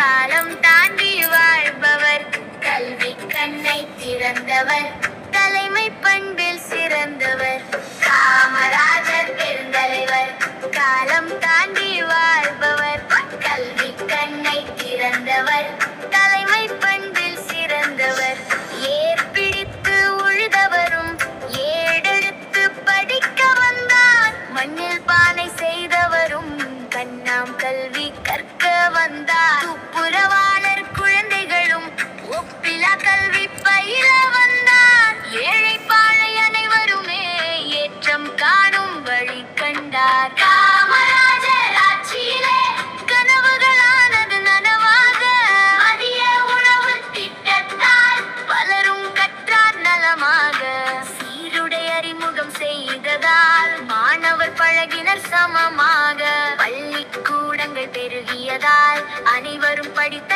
காலம் தாண்டி வாழ்பவர், கல்வி கண்ணை திறந்தவர், தலைமை பண்பில் சிறந்தவர், காமராஜர் பெருந்தலைவர். காலம் தாண்டி வாழ்பவர், கல்வி கண்ணை திறந்தவர், தலைமை பண்பில் சிறந்தவர், ஏற்பிடித்து உழுதவரும் ஏடெடுத்து படிக்க வந்தார், மண்ணில் பானை செய்தவரும் கண்ணாம் கல்வி கற்க வந்தார், துப்புரவாளர் குழந்தைகளும் ஒப்பிலா கல்வி பயில வந்தார், ஏழை பாழை அனைவருமே ஏற்றம் காணும் வழி கண்டார். காமராஜர் ஆட்சியிலே கனவுகளானது நனவாக, மதிய உணவு திட்டத்தால் பலரும் கற்றார் நலமாக, சீருடை அறிமுகம் செய்ததால் மாணவர் பழகினர் சமமாக, பள்ளிக்கூடங்கள் பெருகியதால் அனைவரும் படித்த